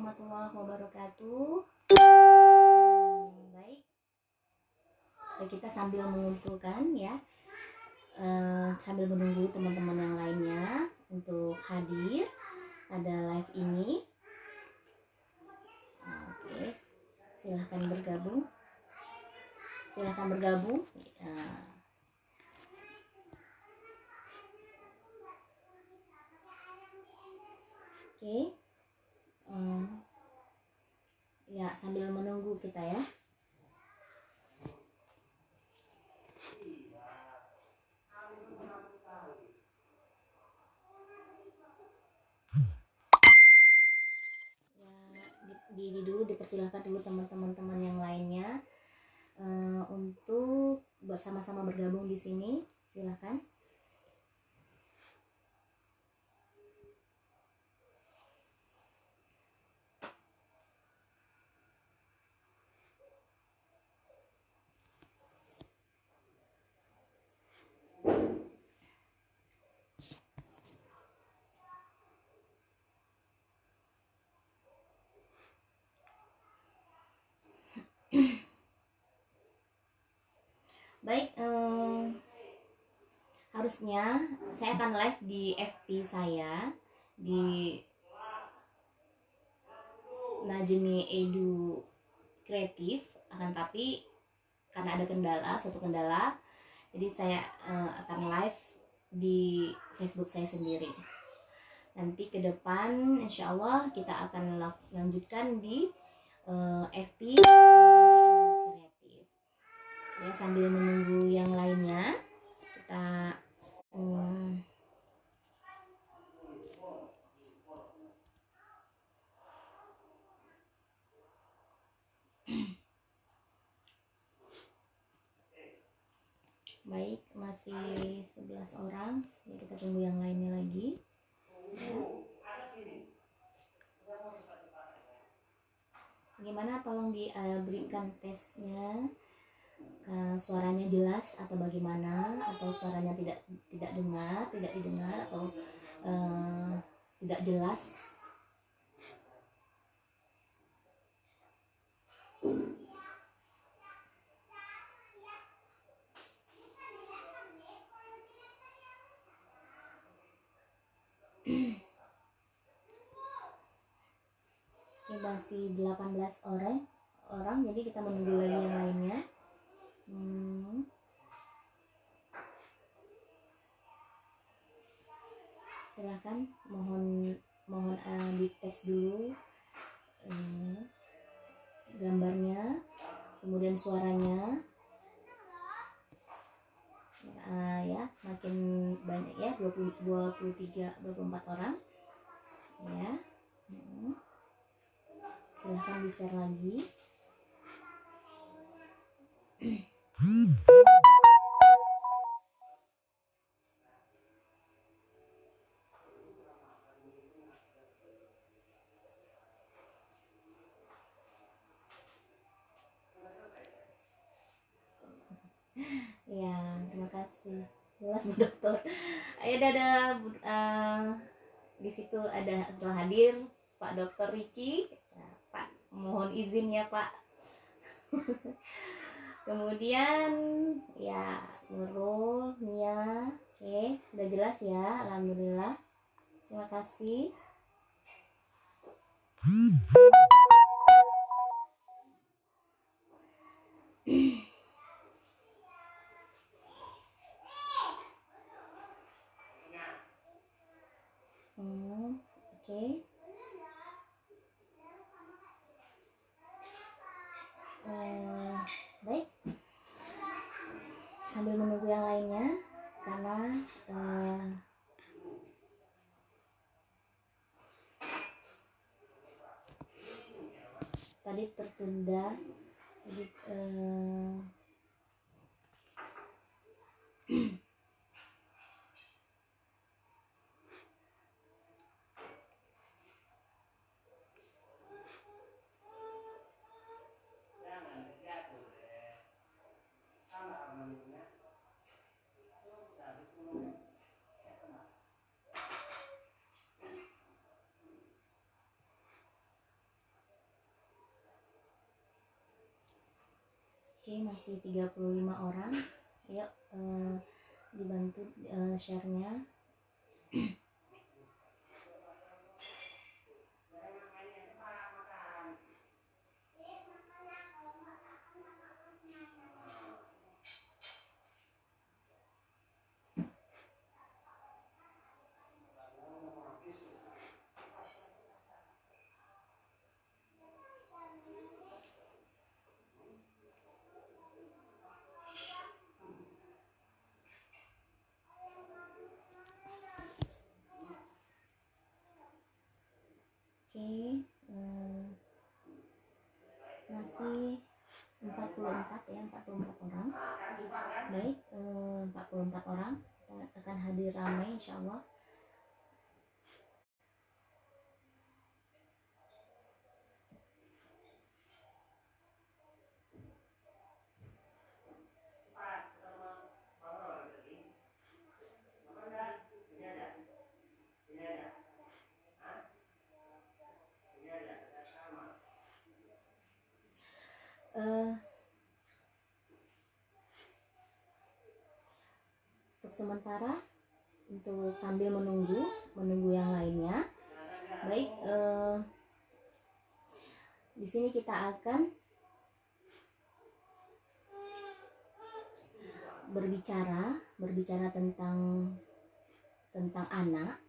warahmatullahi wabarakatuh. Baik, kita sambil mengumpulkan ya, sambil menunggu teman-teman yang lainnya untuk hadir pada live ini. Oke, silahkan bergabung. Oke, ya sambil menunggu kita ya. Dulu dipersilahkan dulu teman-teman yang lainnya untuk bersama-sama bergabung di sini. Silahkan. Baik, harusnya saya akan live di FB saya di Najmi Edu Kreatif, akan tapi karena ada suatu kendala, jadi saya akan live di Facebook saya sendiri. Nanti ke depan insya Allah kita akan lanjutkan di FB Kreatif ya, sambil menunggu yang lainnya kita baik, masih 11 orang ya, kita tunggu yang lainnya lagi ya. Gimana, tolong diberikan tesnya, suaranya jelas atau bagaimana, atau suaranya tidak didengar atau tidak jelas. Ini masih 18 orang, jadi kita menunggu lagi yang lainnya. Silahkan, mohon dites dulu gambarnya, kemudian suaranya ya, makin banyak ya, 24 orang ya. Silahkan di share lagi. Ya, terima kasih. Jelas Bu Dokter. Ada di situ ada setelah hadir Pak Dokter Riki. Ya, Pak, mohon izin ya Pak. Kemudian ya Nurul, Nia. Oke, udah jelas ya, alhamdulillah. Terima kasih. Oke. Baik, sambil menunggu yang lainnya karena tadi tertunda, jadi masih 35 orang. Ayo dibantu share-nya. Oke, masih 44 ya, 44 orang. Baik, 44 orang akan hadir ramai insya Allah. Untuk sementara, untuk sambil menunggu yang lainnya, baik, di sini kita akan berbicara tentang anak.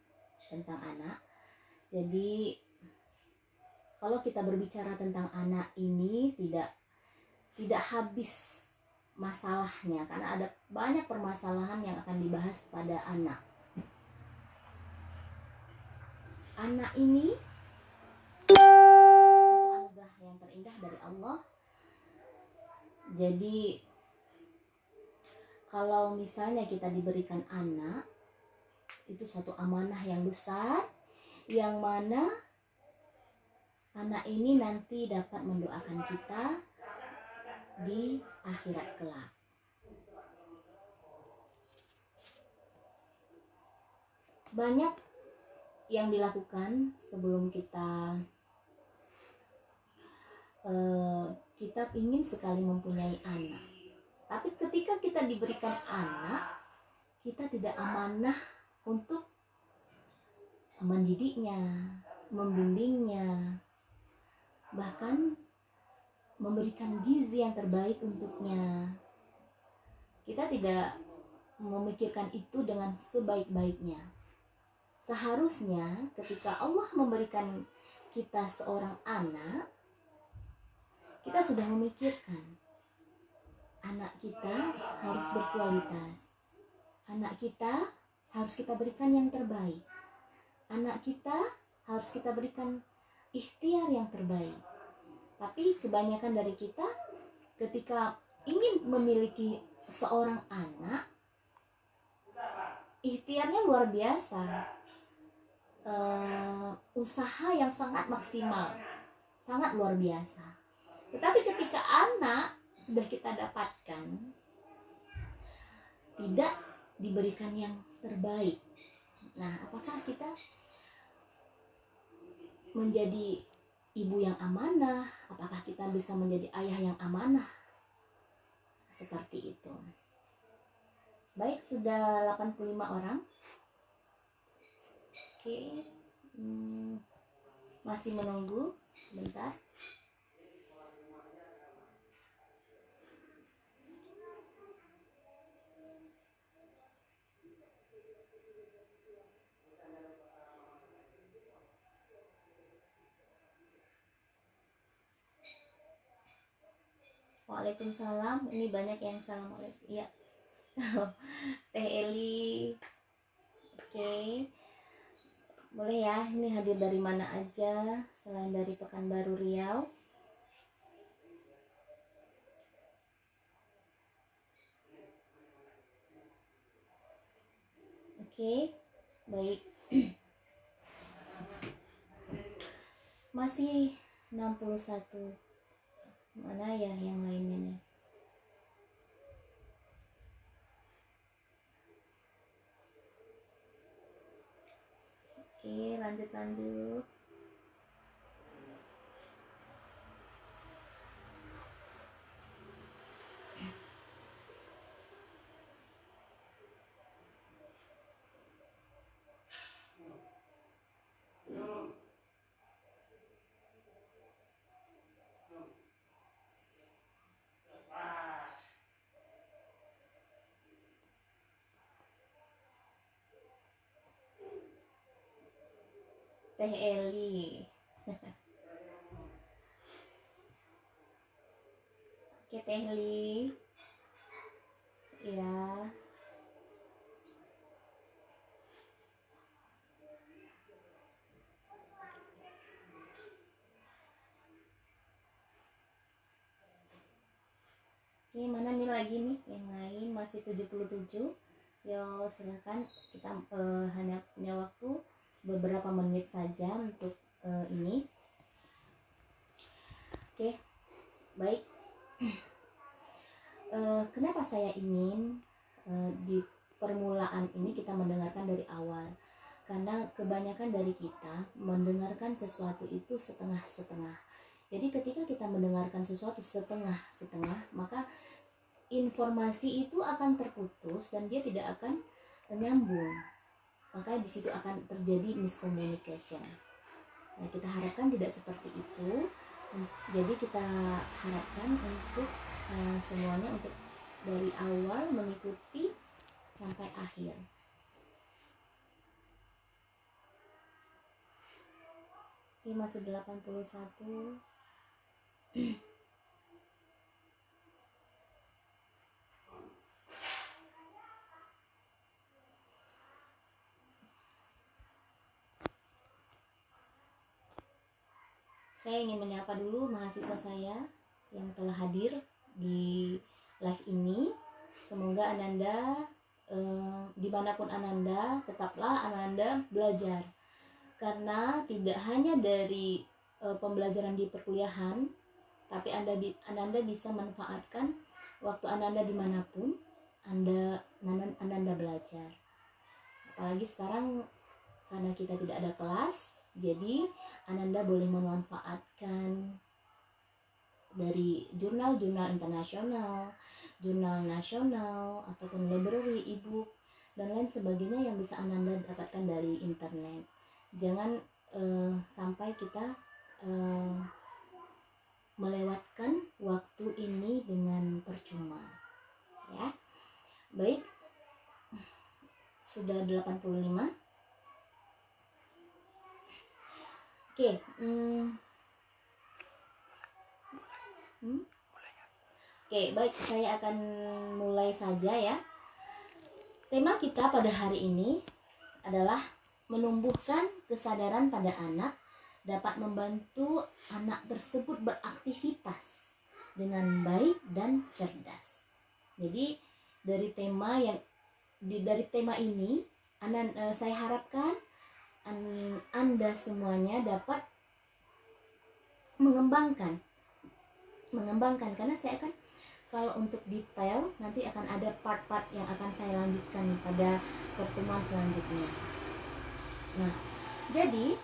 Jadi kalau kita berbicara tentang anak ini tidak habis masalahnya, karena ada banyak permasalahan yang akan dibahas pada anak. Anak ini suatu anugerah yang terindah dari Allah. Jadi kalau misalnya kita diberikan anak, itu suatu amanah yang besar, yang mana anak ini nanti dapat mendoakan kita di akhirat kelak. Banyak yang dilakukan sebelum kita ingin sekali mempunyai anak. Tapi ketika kita diberikan anak, kita tidak amanah untuk mendidiknya, membimbingnya, bahkan memberikan gizi yang terbaik untuknya. Kita tidak memikirkan itu dengan sebaik-baiknya. Seharusnya ketika Allah memberikan kita seorang anak, kita sudah memikirkan anak kita harus berkualitas, anak kita harus kita berikan yang terbaik, anak kita harus kita berikan ikhtiar yang terbaik. Tapi kebanyakan dari kita ketika ingin memiliki seorang anak, ikhtiarnya luar biasa, usaha yang sangat maksimal, sangat luar biasa. Tetapi ketika anak sudah kita dapatkan, tidak diberikan yang terbaik, nah apakah kita menjadi ibu yang amanah? Apakah kita bisa menjadi ayah yang amanah? Seperti itu. Baik, sudah 85 orang. Oke, masih menunggu sebentar. Waalaikumsalam. Ini banyak yang assalamualaikum. Iya. Teh Eli. Oke. Boleh ya, ini hadir dari mana aja selain dari Pekanbaru Riau. Oke, baik. Masih 61. Mana ya yang lainnya nih? Oke, lanjut. Teh Eli. Oke, Teh Eli. Ya. Oke, mana nih lagi nih yang lain, masih 77. Yo, silakan, kita hanya punya waktu beberapa menit saja untuk ini. Oke, baik. Kenapa saya ingin di permulaan ini kita mendengarkan dari awal? Karena kebanyakan dari kita mendengarkan sesuatu itu setengah-setengah. Jadi ketika kita mendengarkan sesuatu setengah-setengah, maka informasi itu akan terputus dan dia tidak akan nyambung. Maka di situ akan terjadi miscommunication. Nah, kita harapkan tidak seperti itu. Jadi kita harapkan untuk semuanya untuk dari awal mengikuti sampai akhir. Oke, masih 81. Saya ingin menyapa dulu mahasiswa saya yang telah hadir di live ini. Semoga Ananda dimanapun Ananda, tetaplah Ananda belajar. Karena tidak hanya dari pembelajaran di perkuliahan, tapi Ananda bisa manfaatkan waktu Ananda dimanapun Ananda belajar. Apalagi sekarang karena kita tidak ada kelas, jadi Ananda boleh memanfaatkan dari jurnal-jurnal internasional, jurnal nasional, ataupun library, e-book, dan lain sebagainya yang bisa Ananda dapatkan dari internet. Jangan sampai kita melewatkan waktu ini dengan percuma, ya. Baik, sudah 85. Oke, Oke, baik, saya akan mulai saja ya. Tema kita pada hari ini adalah menumbuhkan kesadaran pada anak dapat membantu anak tersebut beraktivitas dengan baik dan cerdas. Jadi dari tema ini, saya harapkan Anda semuanya dapat mengembangkan karena saya akan, kalau untuk detail nanti akan ada part-part yang akan saya lanjutkan pada pertemuan selanjutnya. Nah, jadi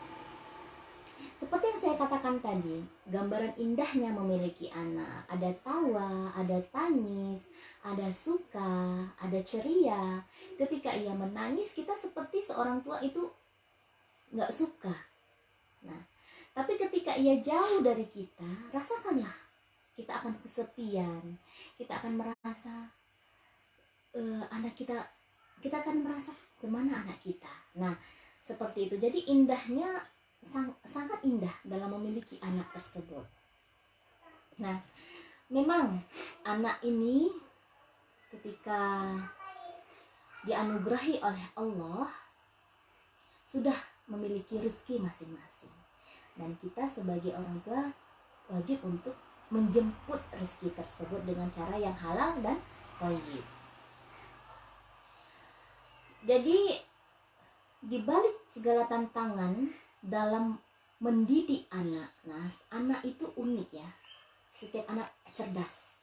seperti yang saya katakan tadi, gambaran indahnya memiliki anak. Ada tawa, ada tangis, ada suka, ada ceria. Ketika ia menangis, kita seperti seorang tua itu nggak suka. Nah, tapi ketika ia jauh dari kita, rasakanlah, kita akan kesepian, kita akan merasa anak kita akan merasa kemana anak kita. Nah, seperti itu. Jadi indahnya sangat indah dalam memiliki anak tersebut. Nah, memang anak ini ketika dianugerahi oleh Allah sudah memiliki rezeki masing-masing, dan kita sebagai orang tua wajib untuk menjemput rezeki tersebut dengan cara yang halal dan thayyib. Jadi di balik segala tantangan dalam mendidik anak, nah anak itu unik ya. Setiap anak cerdas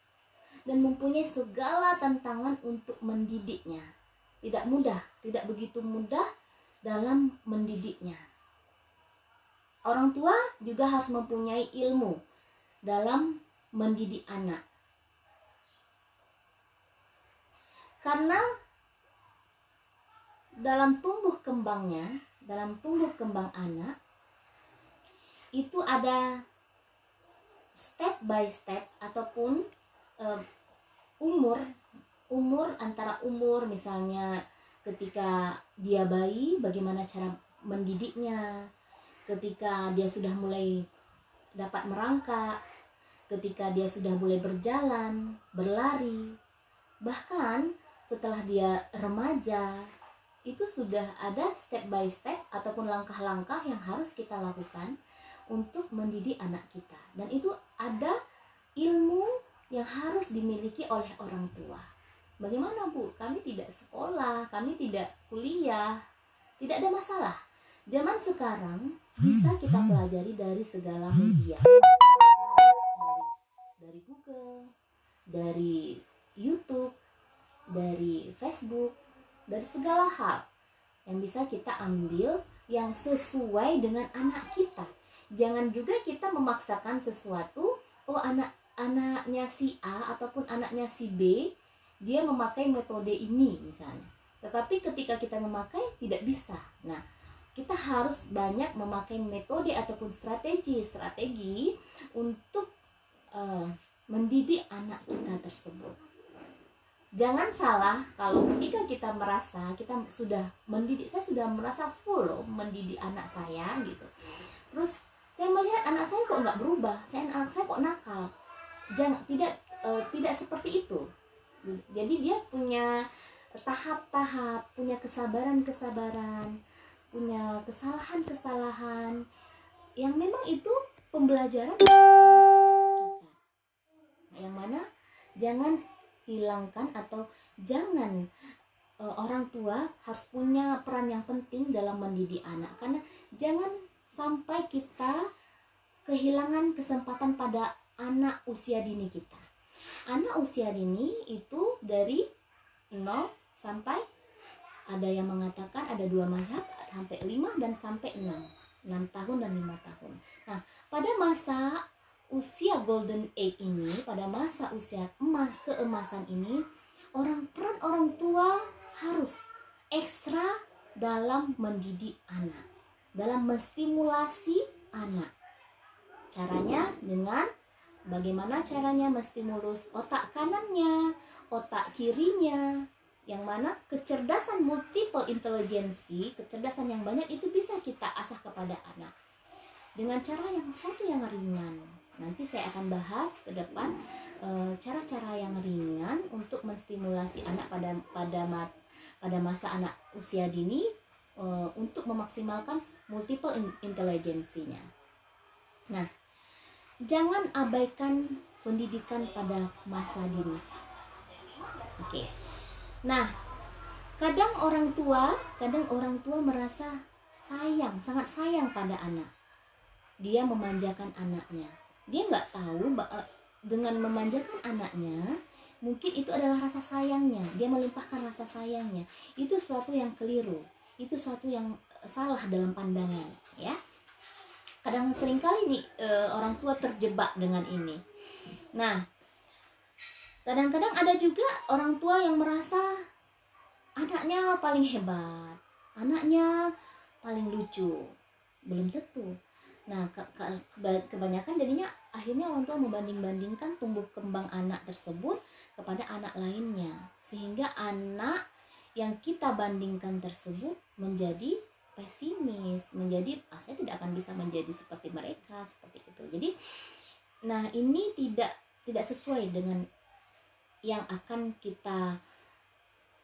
dan mempunyai segala tantangan untuk mendidiknya. Tidak mudah, tidak begitu mudah dalam mendidiknya. Orang tua juga harus mempunyai ilmu dalam mendidik anak. Karena dalam tumbuh kembang anak itu ada step by step ataupun umur antara umur, misalnya ketika dia bayi bagaimana cara mendidiknya, ketika dia sudah mulai dapat merangkak, ketika dia sudah mulai berjalan, berlari, bahkan setelah dia remaja, itu sudah ada step by step ataupun langkah-langkah yang harus kita lakukan untuk mendidik anak kita. Dan itu ada ilmu yang harus dimiliki oleh orang tua. Bagaimana Bu? Kami tidak sekolah, kami tidak kuliah, tidak ada masalah. Zaman sekarang bisa kita pelajari dari segala media. Dari Google, dari YouTube, dari Facebook, dari segala hal yang bisa kita ambil yang sesuai dengan anak kita. Jangan juga kita memaksakan sesuatu, oh anaknya si A ataupun anaknya si B, dia memakai metode ini misalnya. Tetapi ketika kita memakai tidak bisa. Nah, kita harus banyak memakai metode ataupun strategi untuk mendidik anak kita tersebut. Jangan salah kalau ketika kita merasa kita sudah mendidik, saya sudah merasa full loh mendidik anak saya gitu. Terus saya melihat anak saya kok nggak berubah, anak saya kok nakal. Jangan, tidak seperti itu. Jadi dia punya tahap-tahap, punya kesabaran, punya kesalahan yang memang itu pembelajaran kita. Yang mana jangan hilangkan atau jangan orang tua harus punya peran yang penting dalam mendidik anak, karena jangan sampai kita kehilangan kesempatan pada anak usia dini kita. Anak usia dini itu dari 0 sampai, ada yang mengatakan ada 2 mazhab, sampai 5 dan sampai 6 tahun dan 5 tahun. Nah, pada masa usia golden age ini, pada masa usia keemasan ini, peran orang tua harus ekstra dalam mendidik anak, dalam menstimulasi anak. Caranya dengan bagaimana caranya menstimulus otak kanannya, otak kirinya, yang mana kecerdasan multiple intelligency, kecerdasan yang banyak itu bisa kita asah kepada anak dengan cara yang ringan. Nanti saya akan bahas ke depan cara-cara yang ringan untuk menstimulasi anak pada masa anak usia dini untuk memaksimalkan multiple intelligensinya. Nah, jangan abaikan pendidikan pada masa dini. Oke. Nah, kadang orang tua merasa sangat sayang pada anak. Dia memanjakan anaknya. Dia nggak tahu dengan memanjakan anaknya, mungkin itu adalah rasa sayangnya. Dia melimpahkan rasa sayangnya. Itu suatu yang keliru. Itu suatu yang salah dalam pandangan, ya. Kadang seringkali nih orang tua terjebak dengan ini. Nah, kadang-kadang ada juga orang tua yang merasa anaknya paling hebat, anaknya paling lucu. Belum tentu. Nah, kebanyakan jadinya akhirnya orang tua membanding-bandingkan tumbuh kembang anak tersebut kepada anak lainnya, sehingga anak yang kita bandingkan tersebut menjadi pesimis, menjadi saya tidak akan bisa menjadi seperti mereka, seperti itu. Jadi, nah ini tidak sesuai dengan yang akan kita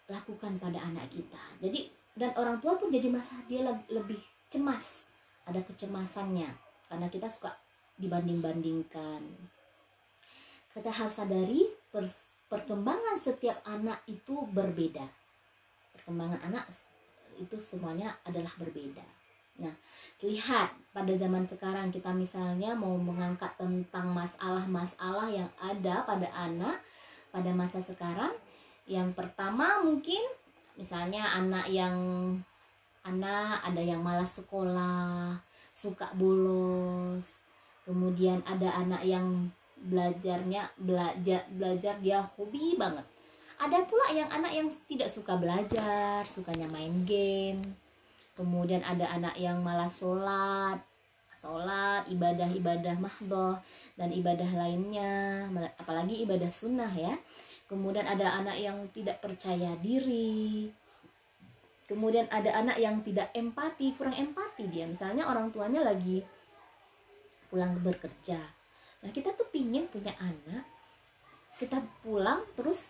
lakukan pada anak kita. Jadi, dan orang tua pun jadi merasa dia lebih cemas, ada kecemasannya karena kita suka dibanding-bandingkan. Kita harus sadari perkembangan setiap anak itu berbeda. Perkembangan anak itu semuanya adalah berbeda. Nah, lihat pada zaman sekarang kita misalnya mau mengangkat tentang masalah-masalah yang ada pada anak pada masa sekarang. Yang pertama mungkin misalnya ada yang malas sekolah, suka bolos. Kemudian ada anak yang belajar dia hobi banget. Ada pula yang anak yang tidak suka belajar, sukanya main game. Kemudian ada anak yang malas sholat, ibadah mahdhah dan ibadah lainnya, apalagi ibadah sunnah ya. Kemudian ada anak yang tidak percaya diri. Kemudian ada anak yang tidak empati, kurang empati dia. Misalnya orang tuanya lagi pulang bekerja. Nah, kita tuh pingin punya anak, kita pulang terus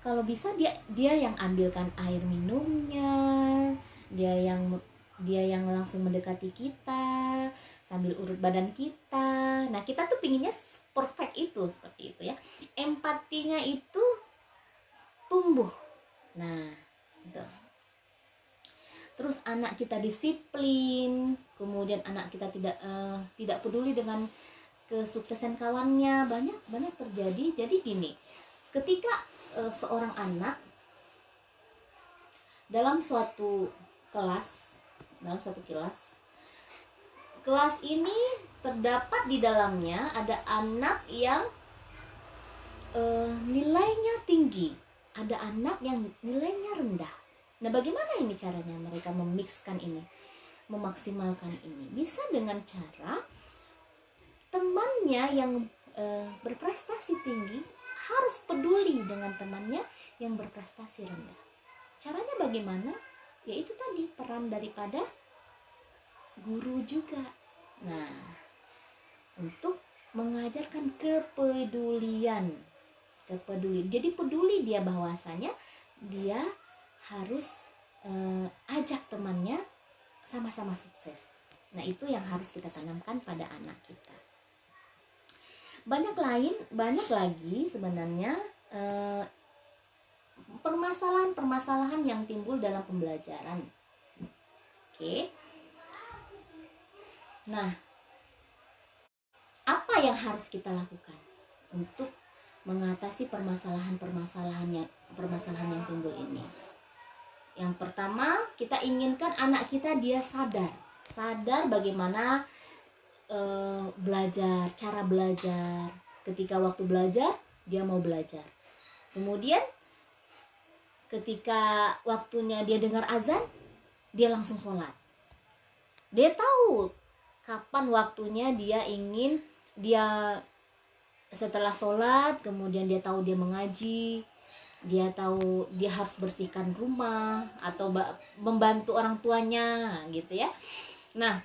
kalau bisa dia yang ambilkan air minumnya, dia yang langsung mendekati kita sambil urut badan kita. Nah, kita tuh pinginnya perfect itu, seperti itu ya. Empatinya itu tumbuh. Nah, gitu. Terus anak kita disiplin, kemudian anak kita tidak peduli dengan kesuksesan kawannya, banyak terjadi. Jadi gini, ketika seorang anak dalam suatu kelas ini terdapat di dalamnya ada anak yang nilainya tinggi, ada anak yang nilainya rendah. Nah, bagaimana ini caranya mereka memixkan ini, memaksimalkan ini? Bisa dengan cara temannya yang berprestasi tinggi harus peduli dengan temannya yang berprestasi rendah. Caranya bagaimana? Yaitu tadi peran daripada guru juga. Nah, untuk mengajarkan kepedulian. Jadi peduli dia bahwasanya dia harus ajak temannya sama-sama sukses. Nah, itu yang harus kita tanamkan pada anak kita. Banyak lagi sebenarnya permasalahan yang timbul dalam pembelajaran. Oke. Nah, apa yang harus kita lakukan untuk mengatasi permasalahan yang timbul ini? Yang pertama, kita inginkan anak kita dia sadar bagaimana belajar, cara belajar. Ketika waktu belajar, dia mau belajar. Kemudian ketika waktunya dia dengar azan, dia langsung sholat. Dia tahu kapan waktunya dia setelah sholat, kemudian dia tahu dia mengaji, dia tahu dia harus bersihkan rumah atau membantu orang tuanya gitu ya. Nah,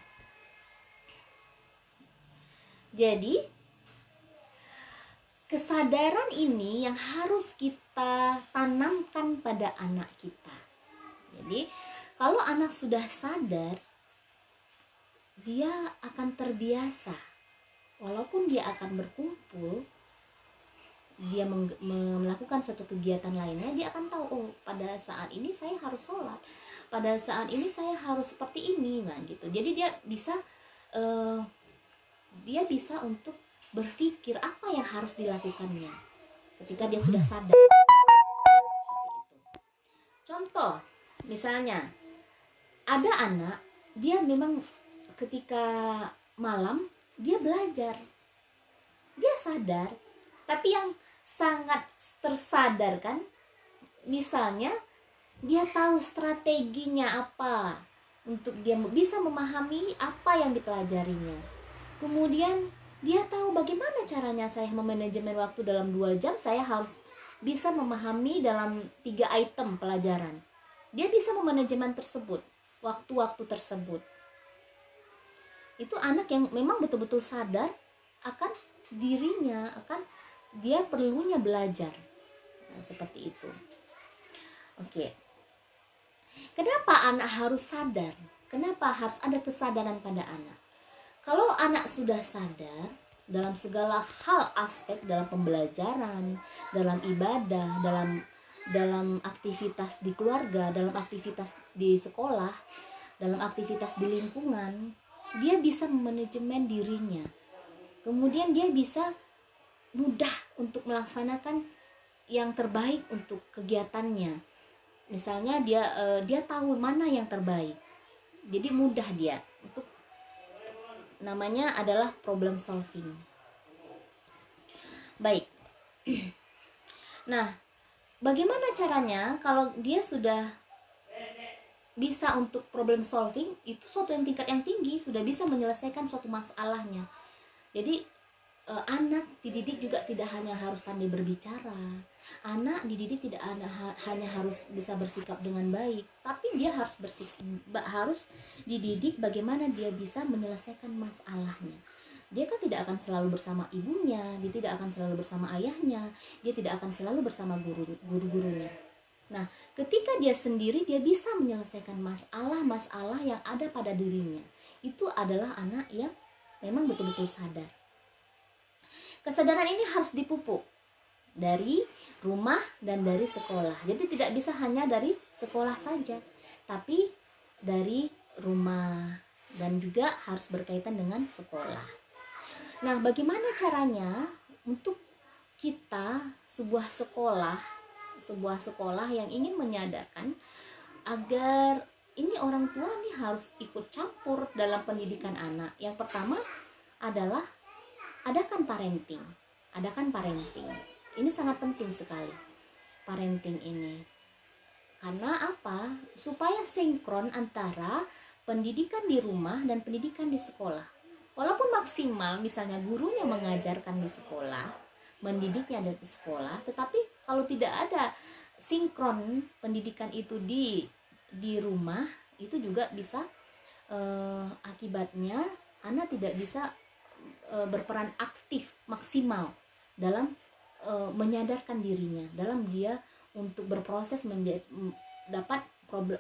jadi kesadaran ini yang harus kita tanamkan pada anak kita. Jadi kalau anak sudah sadar, dia akan terbiasa. Walaupun dia akan berkumpul, dia melakukan suatu kegiatan lainnya, dia akan tahu, oh, pada saat ini saya harus sholat, pada saat ini saya harus seperti ini. Nah gitu. Jadi dia bisa untuk berpikir apa yang harus dilakukannya ketika dia sudah sadar. Seperti itu. Contoh, misalnya ada anak, dia memang ketika malam dia belajar, dia sadar, tapi yang sangat tersadarkan, misalnya dia tahu strateginya apa untuk dia bisa memahami apa yang dipelajarinya. Kemudian dia tahu bagaimana caranya saya memanajemen waktu dalam 2 jam, saya harus bisa memahami dalam 3 item pelajaran. Dia bisa memanajemen tersebut, waktu-waktu tersebut. Itu anak yang memang betul-betul sadar akan dirinya, akan dia perlunya belajar. Nah, seperti itu. Oke. Kenapa anak harus sadar? Kenapa harus ada kesadaran pada anak? Kalau anak sudah sadar dalam segala hal aspek, dalam pembelajaran, dalam ibadah, dalam aktivitas di keluarga, dalam aktivitas di sekolah, dalam aktivitas di lingkungan, dia bisa memanajemen dirinya. Kemudian dia bisa mudah untuk melaksanakan yang terbaik untuk kegiatannya. Misalnya dia tahu mana yang terbaik. Jadi mudah dia untuk, namanya adalah problem solving. Baik. Nah, bagaimana caranya kalau dia sudah bisa untuk problem solving? Itu suatu yang tingkat yang tinggi, sudah bisa menyelesaikan suatu masalahnya. Jadi anak dididik juga tidak hanya harus pandai berbicara. Anak dididik tidak hanya harus bisa bersikap dengan baik, tapi dia harus dididik bagaimana dia bisa menyelesaikan masalahnya. Dia kan tidak akan selalu bersama ibunya, dia tidak akan selalu bersama ayahnya, dia tidak akan selalu bersama guru-gurunya. Nah, ketika dia sendiri, dia bisa menyelesaikan masalah-masalah yang ada pada dirinya. Itu adalah anak yang memang betul-betul sadar. Kesadaran ini harus dipupuk dari rumah dan dari sekolah. Jadi tidak bisa hanya dari sekolah saja, tapi dari rumah dan juga harus berkaitan dengan sekolah. Nah, bagaimana caranya untuk kita sebuah sekolah yang ingin menyadarkan agar ini orang tua nih harus ikut campur dalam pendidikan anak. Yang pertama adalah adakan parenting. Ini sangat penting sekali, parenting ini. Karena apa? Supaya sinkron antara pendidikan di rumah dan pendidikan di sekolah. Walaupun maksimal misalnya gurunya mengajarkan di sekolah, mendidiknya di sekolah, tetapi kalau tidak ada sinkron pendidikan itu di rumah, itu juga bisa akibatnya anak tidak bisa berperan aktif maksimal dalam menyadarkan dirinya, dalam dia untuk berproses dapat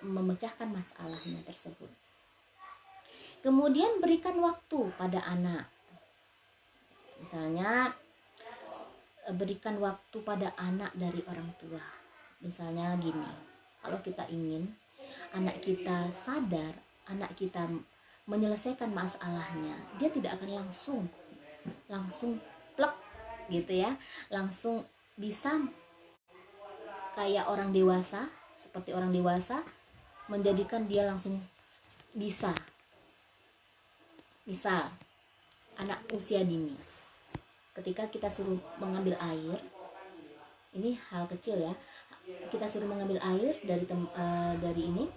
memecahkan masalahnya tersebut. Kemudian berikan waktu pada anak. Misalnya berikan waktu pada anak dari orang tua. Misalnya gini, kalau kita ingin anak kita sadar, anak kita menyelesaikan masalahnya, dia tidak akan langsung plek gitu ya, langsung bisa kayak orang dewasa, seperti orang dewasa, menjadikan dia langsung bisa. Misal anak usia dini, ketika kita suruh mengambil air, ini hal kecil ya, kita suruh mengambil air dari ini,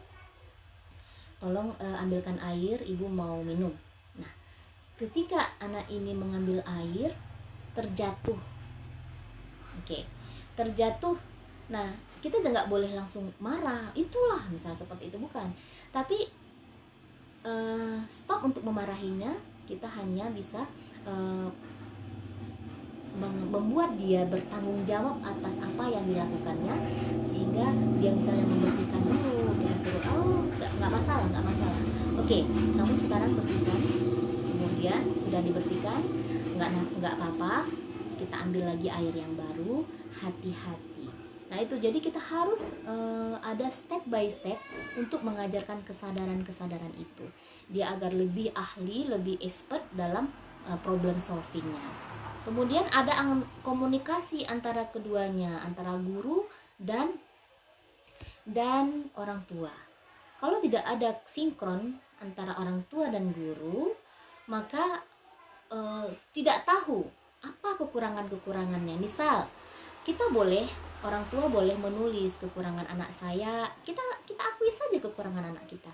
tolong ambilkan air, ibu mau minum. Nah, ketika anak ini mengambil air, terjatuh, terjatuh. Nah, kita nggak boleh langsung marah, itulah misalnya seperti itu, bukan. Tapi stop untuk memarahinya. Kita hanya bisa membuat dia bertanggung jawab atas apa yang dilakukannya, sehingga dia misalnya membersihkan dulu, kita suruh nggak masalah, oke, kamu sekarang bersihkan. Kemudian sudah dibersihkan, nggak apa-apa, kita ambil lagi air yang baru, hati-hati. Nah itu, jadi kita harus ada step by step untuk mengajarkan kesadaran itu, dia agar lebih ahli, lebih expert dalam problem solvingnya. Kemudian ada komunikasi antara keduanya, antara guru dan orang tua. Kalau tidak ada sinkron antara orang tua dan guru, maka tidak tahu apa kekurangannya. Misal orang tua boleh menulis kekurangan anak saya, kita akui saja kekurangan anak kita.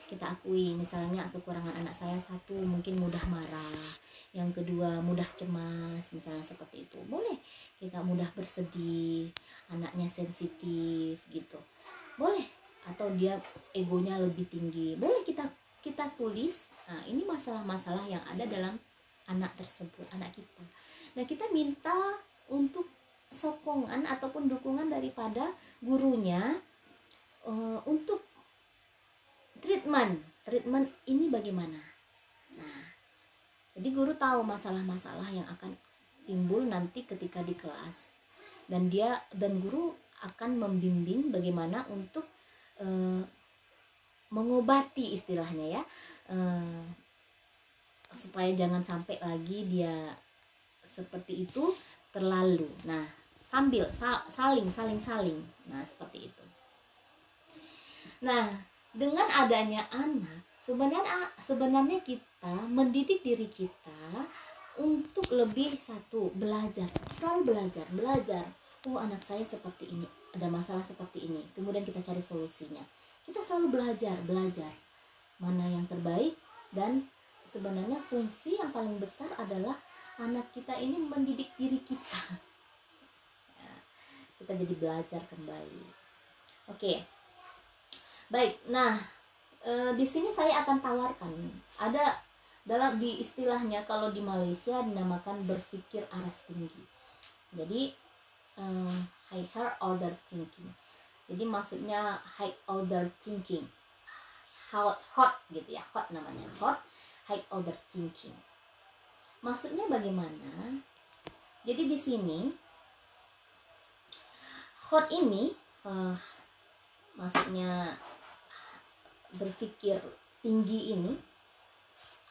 Kita akui, misalnya kekurangan anak saya satu, mungkin mudah marah, yang kedua mudah cemas, misalnya seperti itu. Boleh kita mudah bersedih, anaknya sensitif gitu, boleh. Atau dia egonya lebih tinggi, boleh kita tulis. Nah, ini masalah-masalah yang ada dalam anak tersebut, anak kita. Nah, kita minta untuk sokongan ataupun dukungan daripada gurunya untuk treatment ini bagaimana. Nah, jadi guru tahu masalah-masalah yang akan timbul nanti ketika di kelas, dan guru akan membimbing bagaimana untuk mengobati, istilahnya ya, supaya jangan sampai lagi dia seperti itu terlalu. Nah, sambil saling. Nah, seperti itu. Nah, dengan adanya anak, sebenarnya kita mendidik diri kita untuk lebih belajar, selalu belajar. Oh, anak saya seperti ini, ada masalah seperti ini, kemudian kita cari solusinya. Kita selalu belajar mana yang terbaik, dan sebenarnya fungsi yang paling besar adalah anak kita ini mendidik diri kita. Ya, kita jadi belajar kembali. Oke, baik. Nah, di sini saya akan tawarkan, ada dalam di istilahnya kalau di Malaysia dinamakan berpikir aras tinggi. Jadi higher order thinking. Jadi maksudnya high order thinking, hot gitu ya, hot namanya, hot high order thinking. Maksudnya bagaimana? Jadi di sini hot ini maksudnya berpikir tinggi ini,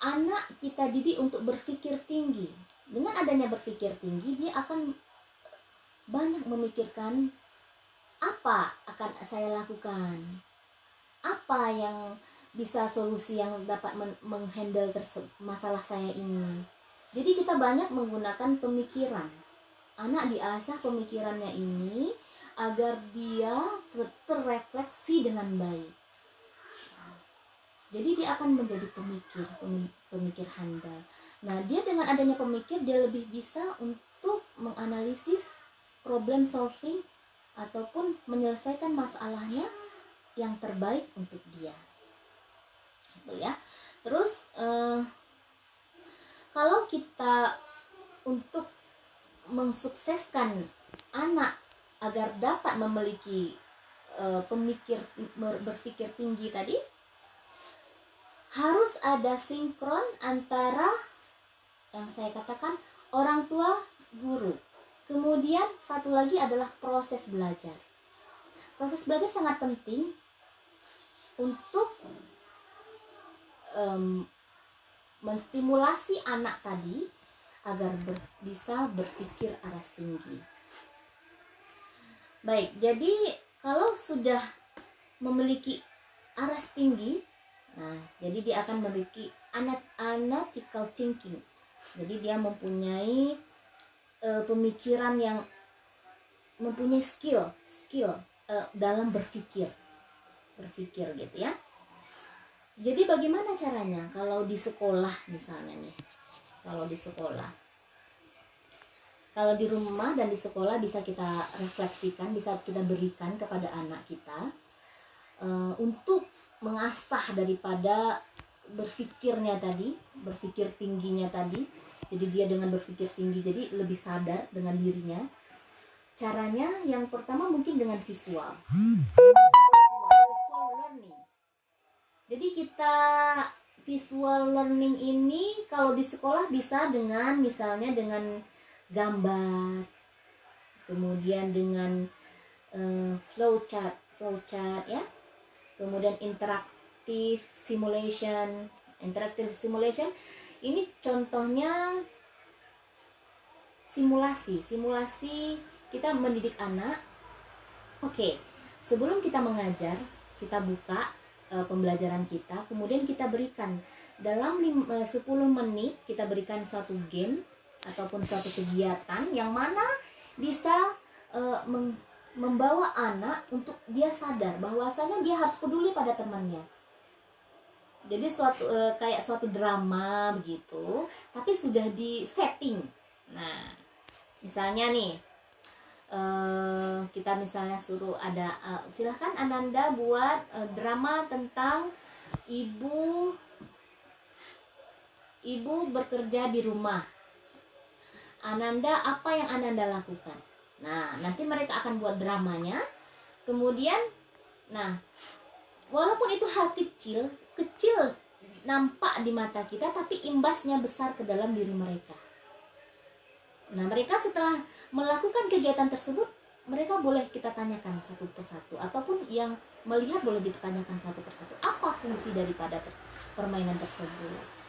anak kita didik untuk berpikir tinggi. Dengan adanya berpikir tinggi, dia akan banyak memikirkan apa akan saya lakukan, apa yang bisa solusi yang dapat menghandle masalah saya ini. Jadi kita banyak menggunakan pemikiran. Anak diasah pemikirannya ini agar dia terrefleksi dengan baik. Jadi dia akan menjadi pemikir handal. Nah, dia dengan adanya pemikir, dia lebih bisa untuk menganalisis, problem solving, ataupun menyelesaikan masalahnya yang terbaik untuk dia. Itu ya. Terus kalau kita untuk mensukseskan anak agar dapat memiliki berpikir tinggi tadi, harus ada sinkron antara yang saya katakan orang tua, guru. Kemudian satu lagi adalah proses belajar. Proses belajar sangat penting untuk menstimulasi anak tadi agar bisa berpikir aras tinggi. Baik, jadi kalau sudah memiliki aras tinggi, nah, jadi dia akan memiliki analytical thinking. Jadi dia mempunyai pemikiran yang mempunyai skill dalam berpikir gitu ya. Jadi bagaimana caranya kalau di sekolah misalnya nih? Kalau di sekolah, kalau di rumah dan di sekolah bisa kita refleksikan, bisa kita berikan kepada anak kita untuk mengasah daripada berpikirnya tadi, berpikir tingginya tadi. Jadi dia dengan berpikir tinggi jadi lebih sadar dengan dirinya. Caranya yang pertama mungkin dengan visual learning. Jadi kita visual learning ini kalau di sekolah bisa dengan misalnya dengan gambar, kemudian dengan flowchart ya, kemudian interactive simulation ini contohnya simulasi kita mendidik anak. Oke, sebelum kita mengajar, kita buka pembelajaran kita, kemudian kita berikan dalam 10 menit kita berikan suatu game ataupun suatu kegiatan yang mana bisa membawa anak untuk dia sadar bahwasanya dia harus peduli pada temannya. Jadi kayak suatu drama begitu, tapi sudah di setting. Nah, misalnya nih kita misalnya suruh ada silahkan Ananda buat drama tentang ibu bekerja di rumah. Ananda, apa yang Ananda lakukan? Nah, nanti mereka akan buat dramanya. Kemudian, nah, walaupun itu hal kecil nampak di mata kita, tapi imbasnya besar ke dalam diri mereka. Nah, mereka setelah melakukan kegiatan tersebut, mereka boleh kita tanyakan satu persatu, ataupun yang melihat boleh dipertanyakan satu persatu. Apa fungsi daripada permainan tersebut?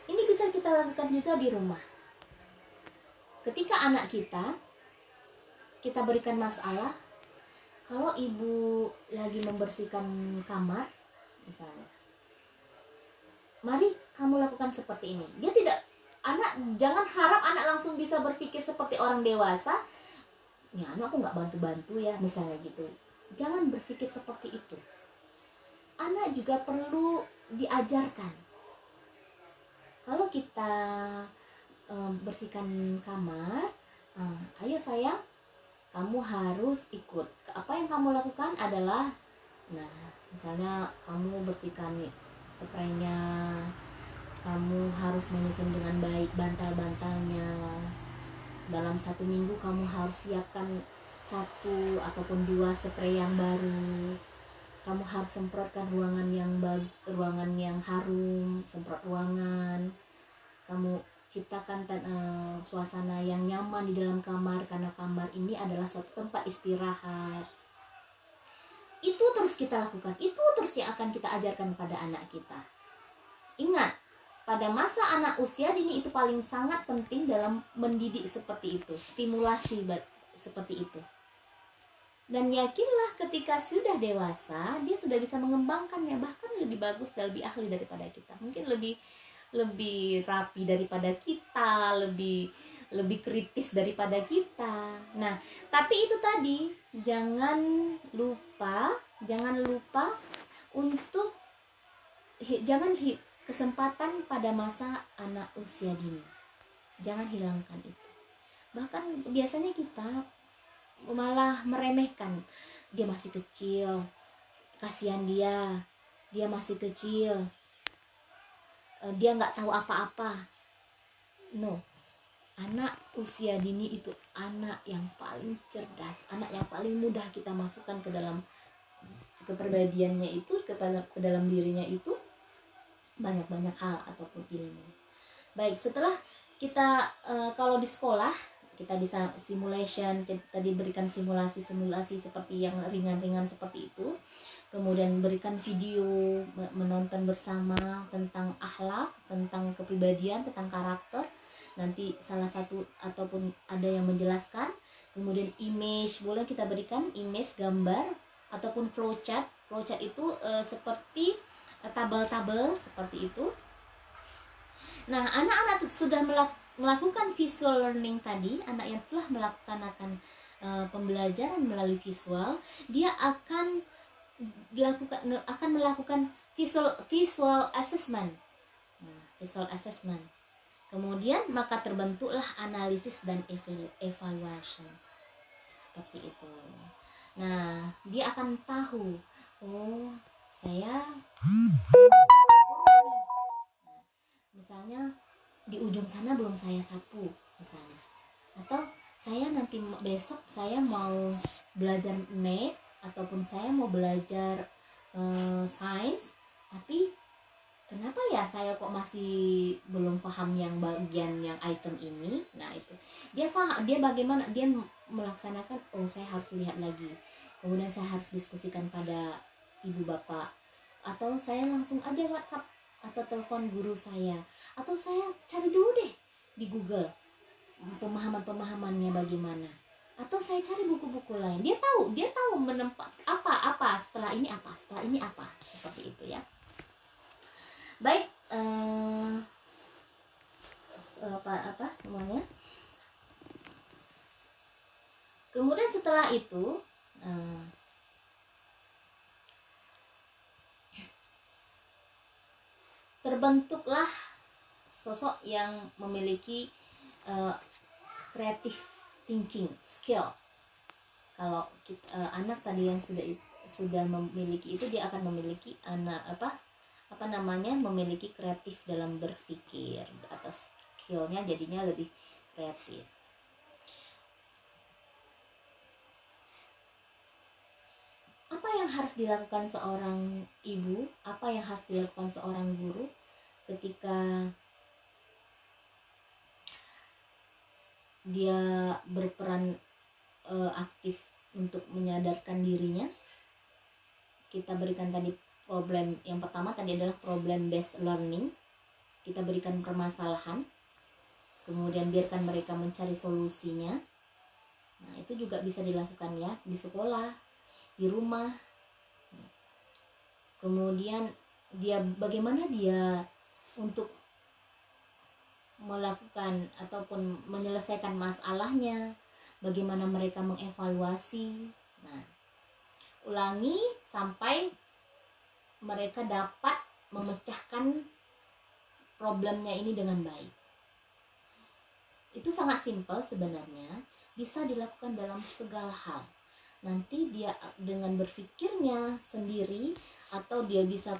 Ini bisa kita lakukan juga di rumah. Ketika anak kita berikan masalah, kalau ibu lagi membersihkan kamar, misalnya, mari kamu lakukan seperti ini. Jangan harap anak langsung bisa berpikir seperti orang dewasa. Ya, anak aku nggak bantu-bantu ya, misalnya gitu. Jangan berpikir seperti itu. Anak juga perlu diajarkan. kalau kita bersihkan kamar, ayo sayang, kamu harus ikut. Apa yang kamu lakukan adalah, nah misalnya kamu bersihkan nih spraynya, kamu harus menyusun dengan baik bantal-bantalnya. Dalam 1 minggu kamu harus siapkan 1 ataupun 2 spray yang baru. Kamu harus semprotkan ruangan yang harum, semprot ruangan. Kamu ciptakan suasana yang nyaman di dalam kamar, karena kamar ini adalah suatu tempat istirahat. Itu terus kita lakukan, itu terus yang akan kita ajarkan pada anak kita. Ingat, pada masa anak usia dini itu paling sangat penting dalam mendidik seperti itu, stimulasi seperti itu. Dan yakinlah ketika sudah dewasa, dia sudah bisa mengembangkannya, bahkan lebih bagus dan lebih ahli daripada kita. Mungkin lebih rapi daripada kita, lebih kritis daripada kita. Nah, tapi itu tadi, jangan lupa untuk kesempatan pada masa anak usia dini. Jangan hilangkan itu. Bahkan biasanya kita malah meremehkan, dia masih kecil, kasihan dia masih kecil, dia nggak tahu apa-apa. No, anak usia dini itu anak yang paling cerdas, anak yang paling mudah kita masukkan ke dalam kepribadiannya itu, ke dalam dirinya itu banyak hal ataupun ilmu. Baik, setelah kita kalau di sekolah kita bisa simulation, tadi berikan simulasi seperti yang ringan-ringan seperti itu. Kemudian berikan video, menonton bersama tentang akhlak, tentang kepribadian, tentang karakter. Nanti salah satu ataupun ada yang menjelaskan. Kemudian image, boleh kita berikan image, gambar, ataupun flowchart. Flowchart itu seperti tabel-tabel seperti itu. Nah, anak-anak sudah melakukan visual learning tadi, anak yang telah melaksanakan pembelajaran melalui visual, dia akan melakukan visual assessment. Nah, visual assessment. Kemudian maka terbentuklah analisis dan evaluation. Seperti itu. Nah, dia akan tahu, oh, saya misalnya di ujung sana belum saya sapu misalnya, atau saya nanti besok saya mau belajar math ataupun saya mau belajar sains, tapi kenapa ya saya kok masih belum paham yang bagian yang item ini. Nah, itu dia bagaimana dia melaksanakan, oh saya harus lihat lagi, kemudian saya harus diskusikan pada ibu bapak, atau saya langsung aja WhatsApp atau telepon guru saya, atau saya cari dulu deh di Google pemahamannya bagaimana, atau saya cari buku-buku lain. Dia tahu menempat apa setelah ini apa seperti itu ya. Baik, apa semuanya. Kemudian setelah itu terbentuklah sosok yang memiliki creative thinking skill. Kalau anak tadi yang sudah memiliki itu, dia akan memiliki memiliki kreatif dalam berpikir, atau skillnya jadinya lebih kreatif. Apa yang harus dilakukan seorang ibu, apa yang harus dilakukan seorang guru ketika dia berperan aktif untuk menyadarkan dirinya? Kita berikan tadi problem yang pertama tadi adalah problem based learning. Kita berikan permasalahan, kemudian biarkan mereka mencari solusinya. Nah, itu juga bisa dilakukan ya di sekolah, di rumah. Kemudian bagaimana dia untuk melakukan ataupun menyelesaikan masalahnya, bagaimana mereka mengevaluasi. Nah, ulangi sampai mereka dapat memecahkan problemnya ini dengan baik. Itu sangat simpel sebenarnya, bisa dilakukan dalam segala hal. Nanti dia dengan berpikirnya sendiri atau dia bisa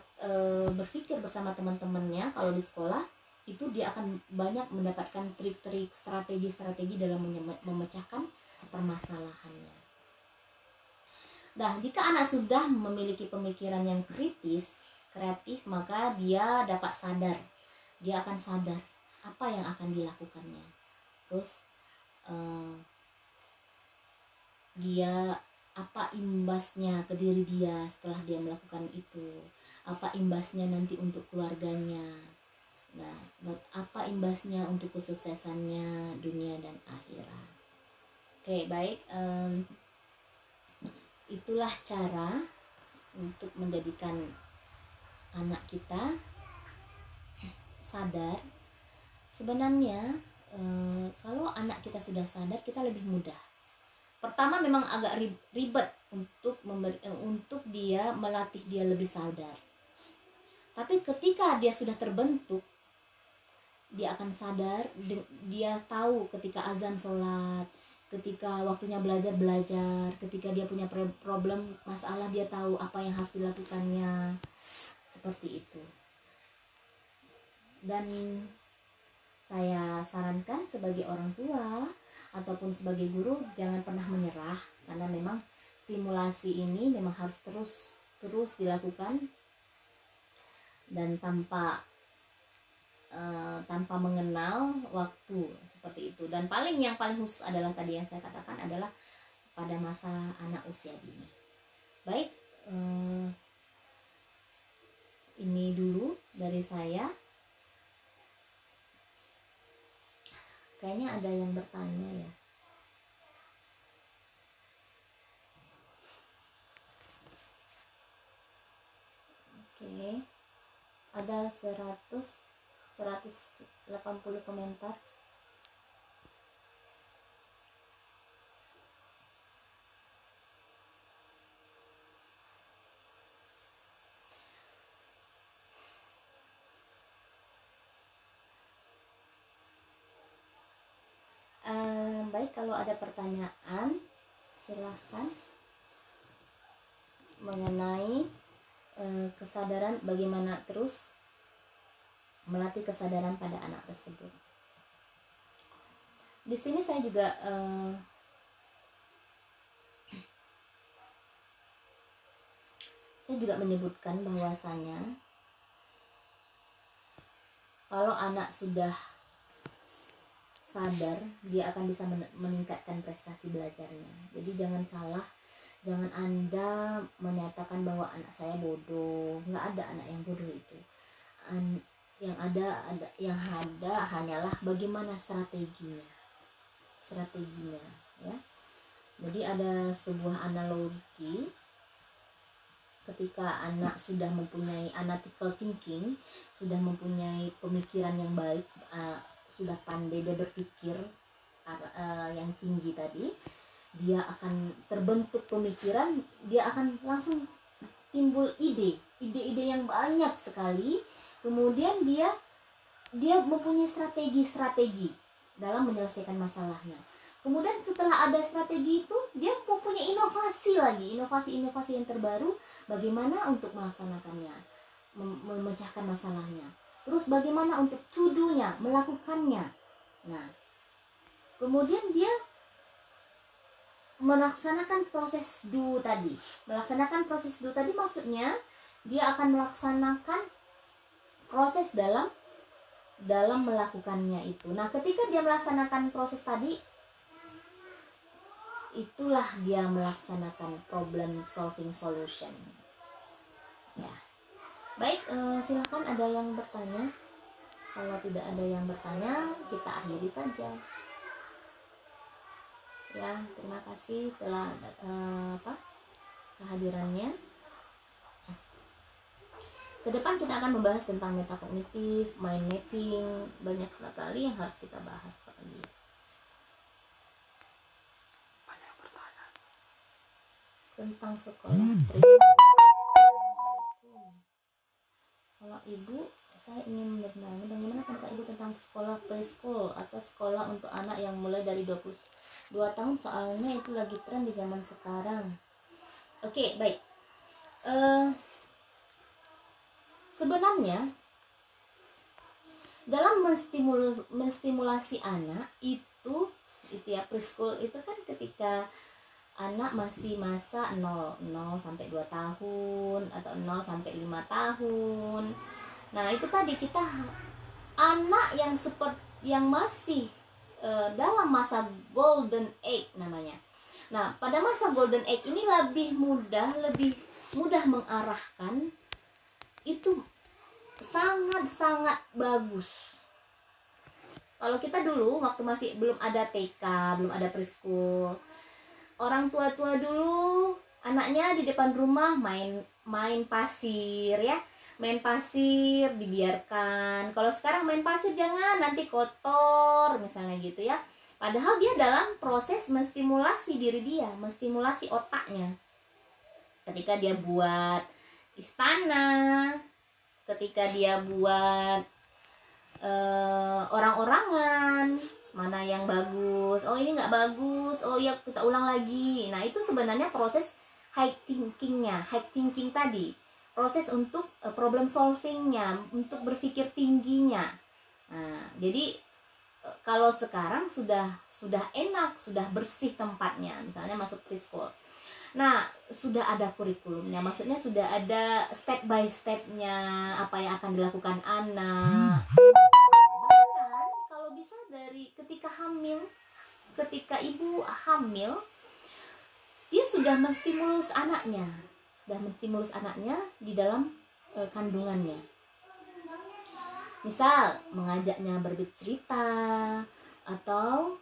berpikir bersama teman-temannya kalau di sekolah, itu dia akan banyak mendapatkan trik-trik, strategi-strategi dalam memecahkan permasalahannya. Nah, jika anak sudah memiliki pemikiran yang kritis, kreatif, maka dia dapat sadar. Dia akan sadar apa yang akan dilakukannya. Terus dia apa imbasnya ke diri dia setelah dia melakukan itu, apa imbasnya nanti untuk keluarganya, nah apa imbasnya untuk kesuksesannya dunia dan akhirat. Oke, baik, itulah cara untuk menjadikan anak kita sadar. Sebenarnya kalau anak kita sudah sadar, kita lebih mudah. Pertama memang agak ribet untuk dia melatih dia lebih sadar. Tapi ketika dia sudah terbentuk, dia akan sadar, dia tahu ketika azan sholat, ketika waktunya belajar, ketika dia punya problem, masalah, dia tahu apa yang harus dilakukannya. Seperti itu. Dan saya sarankan sebagai orang tua ataupun sebagai guru, jangan pernah menyerah, karena memang stimulasi ini memang harus terus dilakukan dan tanpa mengenal waktu, seperti itu. Dan yang paling khusus adalah tadi yang saya katakan adalah pada masa anak usia dini. Baik, ini dulu dari saya. Kayaknya ada yang bertanya ya. Oke. Ada 180 komentar. Baik, kalau ada pertanyaan silahkan mengenai kesadaran, bagaimana terus melatih kesadaran pada anak tersebut. Di sini saya juga menyebutkan bahwasanya kalau anak sudah sadar, dia akan bisa meningkatkan prestasi belajarnya. Jadi jangan salah, jangan Anda menyatakan bahwa anak saya bodoh. Nggak ada anak yang bodoh itu. Yang ada hanyalah bagaimana strateginya ya. Jadi ada sebuah analogi, ketika anak sudah mempunyai analytical thinking, sudah mempunyai pemikiran yang baik, sudah pandai dia berpikir yang tinggi tadi, dia akan terbentuk pemikiran, dia akan langsung timbul ide-ide yang banyak sekali. Kemudian dia mempunyai strategi dalam menyelesaikan masalahnya. Kemudian setelah ada strategi itu, dia mempunyai inovasi yang terbaru, bagaimana untuk melaksanakannya, memecahkan masalahnya. Terus bagaimana untuk to-do-nya, melakukannya. Nah, kemudian dia melaksanakan proses do tadi. Maksudnya dia akan melaksanakan proses dalam melakukannya itu. Nah, ketika dia melaksanakan proses tadi, itulah dia melaksanakan problem solving solution. Ya. Baik, silakan ada yang bertanya. Kalau tidak ada yang bertanya, kita akhiri saja. Ya, terima kasih telah kehadirannya. Ke depan kita akan membahas tentang metakognitif, mind mapping, banyak sekali yang harus kita bahas lagi. Banyak pertanyaan tentang sekolah. Kalau ibu Saya ingin bertanya bagaimana pendapat Ibu tentang sekolah preschool atau sekolah untuk anak yang mulai dari 22 tahun, soalnya itu lagi tren di zaman sekarang. Oke, baik. Sebenarnya dalam menstimulasi anak itu ya, preschool itu kan ketika anak masih masa 0 sampai 2 tahun atau 0 sampai 5 tahun. Nah, itu tadi kita anak yang masih dalam masa golden age namanya. Nah, pada masa golden age ini lebih mudah mengarahkan, itu sangat-sangat bagus. Kalau kita dulu waktu masih belum ada TK, belum ada preschool, orang tua-tua dulu anaknya di depan rumah main pasir ya, main pasir dibiarkan. Kalau sekarang main pasir jangan, nanti kotor misalnya gitu ya. Padahal dia dalam proses menstimulasi diri dia, menstimulasi otaknya. Ketika dia buat istana, ketika dia buat orang-orangan, mana yang bagus, oh ini nggak bagus, oh ya kita ulang lagi. Nah, itu sebenarnya proses high thinking tadi, proses untuk problem solvingnya, untuk berpikir tingginya. Nah, jadi kalau sekarang sudah enak, sudah bersih tempatnya, misalnya masuk preschool. Nah, sudah ada kurikulumnya, maksudnya sudah ada step by stepnya, apa yang akan dilakukan anak. Bahkan kalau bisa dari ketika ibu hamil, dia sudah menstimulus anaknya di dalam kandungannya. Misal mengajaknya bercerita atau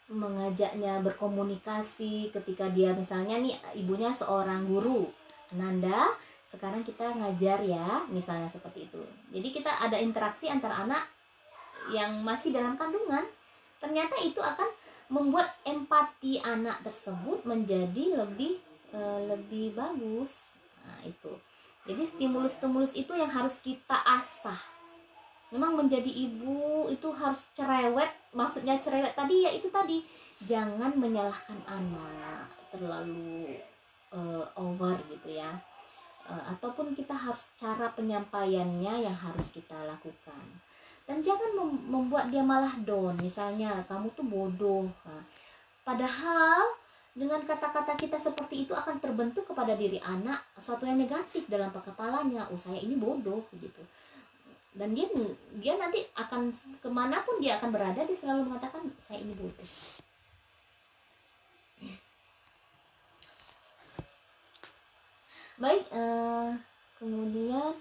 mengajaknya berkomunikasi ketika dia misalnya nih ibunya seorang guru. Nanda, sekarang kita ngajar ya, misalnya seperti itu. Jadi kita ada interaksi antara anak yang masih dalam kandungan. Ternyata itu akan membuat empati anak tersebut menjadi lebih bagus. Nah, itu. Jadi stimulus itu yang harus kita asah. Memang menjadi ibu itu harus cerewet, maksudnya cerewet tadi ya itu tadi, jangan menyalahkan anak terlalu over gitu ya, ataupun kita harus cara penyampaiannya yang harus kita lakukan, dan jangan membuat dia malah down, misalnya kamu tuh bodoh. Nah, padahal dengan kata-kata kita seperti itu akan terbentuk kepada diri anak suatu yang negatif dalam kepalanya, oh saya ini bodoh gitu. Dan dia nanti akan kemanapun dia akan berada, dia selalu mengatakan saya ini bodoh. Baik, kemudian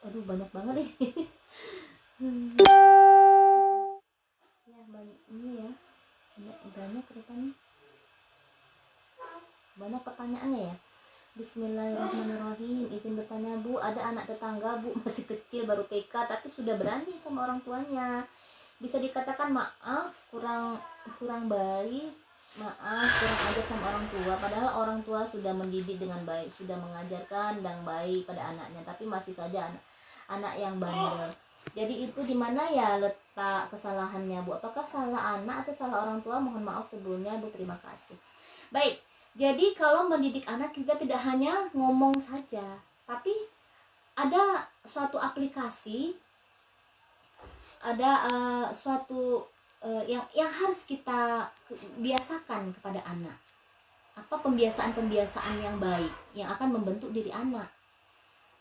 aduh banyak banget ini. Ya banyak ini ya, banyak ke depannya, banyak pertanyaannya ya. Bismillahirrahmanirrahim. Izin bertanya Bu, ada anak tetangga Bu masih kecil baru TK tapi sudah berani sama orang tuanya. Bisa dikatakan maaf kurang baik, maaf kurang ajar sama orang tua. Padahal orang tua sudah mendidik dengan baik, sudah mengajarkan dan baik pada anaknya, tapi masih saja anak yang bandel. Jadi itu di mana ya letak kesalahannya Bu? Apakah salah anak atau salah orang tua? Mohon maaf sebelumnya Bu, terima kasih. Baik. Jadi kalau mendidik anak kita tidak hanya ngomong saja, tapi ada suatu aplikasi, ada suatu yang harus kita biasakan kepada anak. Apa pembiasaan yang baik yang akan membentuk diri anak.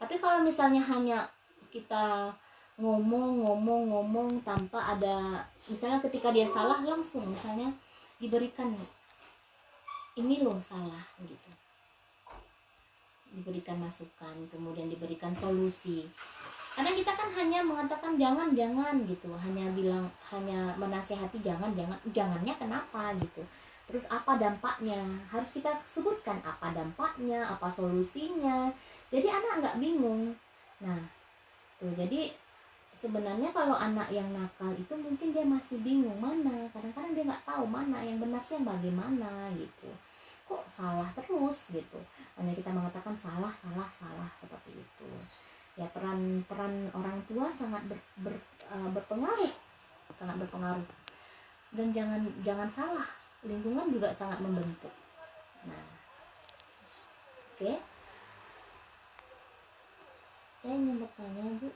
Tapi kalau misalnya hanya kita ngomong tanpa ada, misalnya ketika dia salah langsung misalnya diberikan ini loh salah gitu, diberikan masukan, kemudian diberikan solusi. Karena kita kan hanya mengatakan jangan gitu, hanya menasehati jangannya kenapa gitu, terus apa dampaknya, harus kita sebutkan apa dampaknya, apa solusinya, jadi anak nggak bingung. Nah tuh, jadi sebenarnya kalau anak yang nakal itu mungkin dia masih bingung mana, kadang-kadang dia nggak tahu mana yang benar yang bagaimana gitu. kok salah terus gitu. Hanya kita mengatakan salah seperti itu. Ya, peran orang tua sangat berpengaruh, sangat berpengaruh. Dan jangan salah, lingkungan juga sangat membentuk. Nah, oke. Saya ingin bertanya, Bu.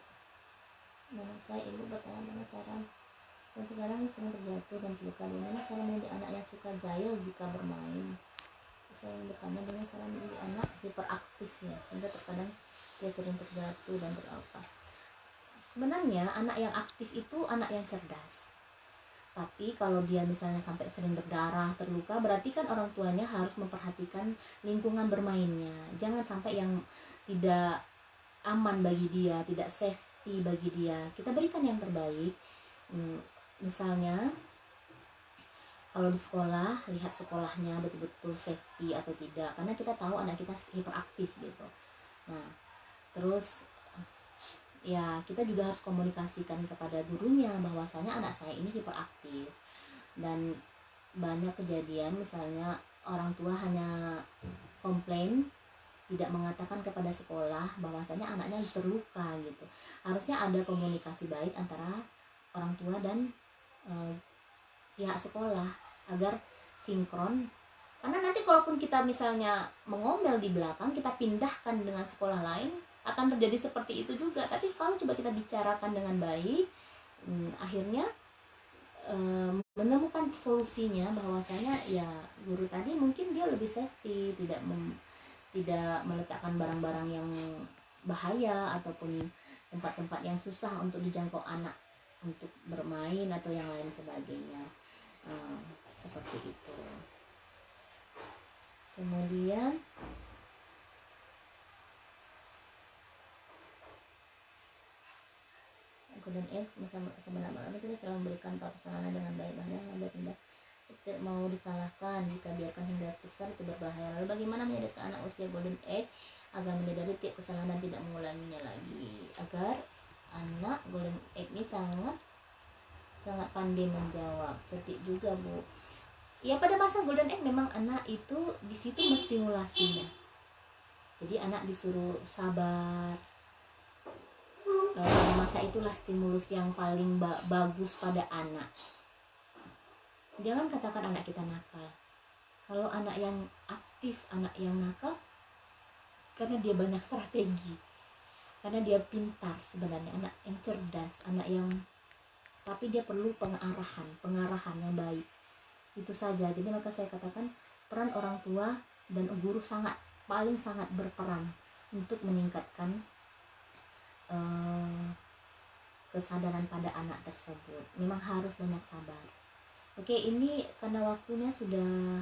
Ibu bertanya bagaimana cara sekarang sering terjatuh dan terluka. Bagaimana cara mendidik anak yang suka jahil jika bermain? Saya ingin bertanya dengan cara mendidik anak hiperaktif ya, sehingga terkadang dia sering terjatuh dan terluka. Sebenarnya anak yang aktif itu anak yang cerdas. Tapi kalau dia misalnya sampai sering berdarah, terluka, berarti kan orang tuanya harus memperhatikan lingkungan bermainnya. Jangan sampai yang tidak aman bagi dia, tidak safety bagi dia. Kita berikan yang terbaik. Misalnya kalau di sekolah, lihat sekolahnya betul-betul safety atau tidak, karena kita tahu anak kita hiperaktif gitu. Nah, terus ya kita juga harus komunikasikan kepada gurunya bahwasanya anak saya ini hiperaktif. Dan banyak kejadian misalnya orang tua hanya komplain, tidak mengatakan kepada sekolah bahwasanya anaknya terluka gitu. Harusnya ada komunikasi baik antara orang tua dan pihak sekolah agar sinkron. Karena nanti kalaupun kita misalnya mengomel di belakang, kita pindahkan dengan sekolah lain, akan terjadi seperti itu juga. Tapi kalau coba kita bicarakan dengan baik, akhirnya menemukan solusinya bahwasanya ya guru tadi mungkin dia lebih safety, tidak meletakkan barang-barang yang bahaya ataupun tempat-tempat yang susah untuk dijangkau anak untuk bermain atau yang lain sebagainya. Seperti itu. Kemudian Golden Egg sebenarnya kita selalu memberikan tahu kesalahan dengan baik, bahkan ada tidak mau disalahkan. Jika biarkan hingga besar itu berbahaya. Lalu bagaimana menyadarkan anak usia Golden Egg agar menyadari tiap kesalahan dan tidak mengulanginya lagi, agar anak Golden Egg ini sangat pandai menjawab, cerdik juga Bu. Ya, pada masa Golden Egg memang anak itu di situ menstimulasinya. Jadi anak disuruh sabar. Pada masa itulah stimulus yang paling bagus pada anak. Jangan katakan anak kita nakal. Kalau anak yang aktif, anak yang nakal, karena dia banyak strategi, karena dia pintar sebenarnya, anak yang cerdas, anak yang, tapi dia perlu pengarahan yang baik. Itu saja. Jadi maka saya katakan peran orang tua dan guru paling sangat berperan untuk meningkatkan kesadaran pada anak tersebut. Memang harus banyak sabar. Oke, ini karena waktunya sudah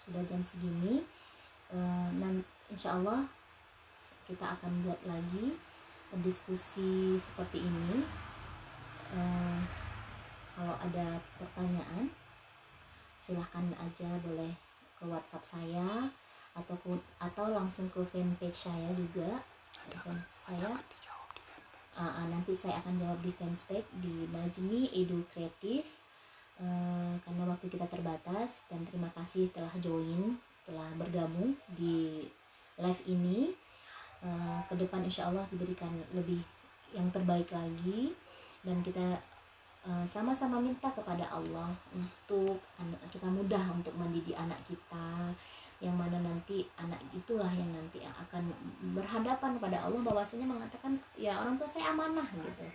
jam segini. Insya Allah kita akan buat lagi diskusi seperti ini. Kalau ada pertanyaan silahkan aja, boleh ke WhatsApp saya atau langsung ke fanpage saya juga. Nanti saya akan jawab di fanpage di Najmi Edu Kreatif, karena waktu kita terbatas. Dan terima kasih telah bergabung di live ini. Ke depan insya Allah diberikan lebih yang terbaik lagi, dan kita sama-sama minta kepada Allah untuk kita mudah untuk mendidik anak kita, yang mana nanti anak itulah yang nanti yang akan berhadapan pada Allah bahwasanya mengatakan ya orang tua saya amanah gitu.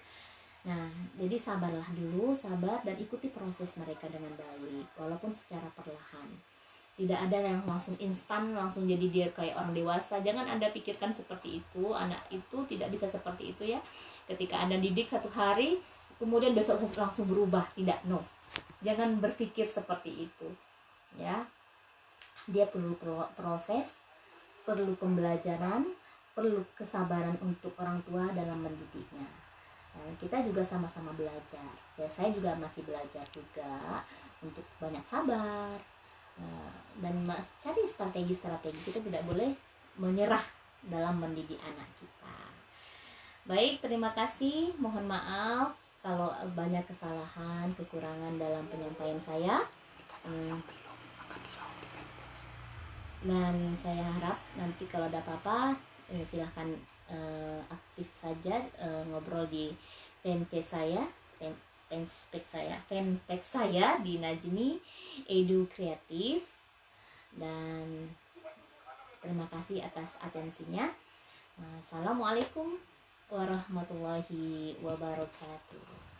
Nah, jadi sabarlah dulu, sabar dan ikuti proses mereka dengan baik walaupun secara perlahan. Tidak ada yang langsung instan langsung jadi dia kayak orang dewasa. Jangan Anda pikirkan seperti itu. Anak itu tidak bisa seperti itu ya. Ketika Anda didik satu hari kemudian besok langsung berubah, tidak, no. Jangan berpikir seperti itu ya. Dia perlu proses, perlu pembelajaran, perlu kesabaran untuk orang tua dalam mendidiknya. Kita juga sama-sama belajar ya, saya juga masih belajar juga untuk banyak sabar, dan cari strategi-strategi. Kita tidak boleh menyerah dalam mendidik anak kita. Baik, terima kasih. Mohon maaf kalau banyak kesalahan, kekurangan dalam penyampaian saya. Dan saya harap nanti kalau ada apa-apa silahkan aktif saja ngobrol di fanpage saya fanpage saya di Najmi Edu Kreatif. Dan terima kasih atas atensinya. Assalamualaikum warahmatullahi wabarakatuh.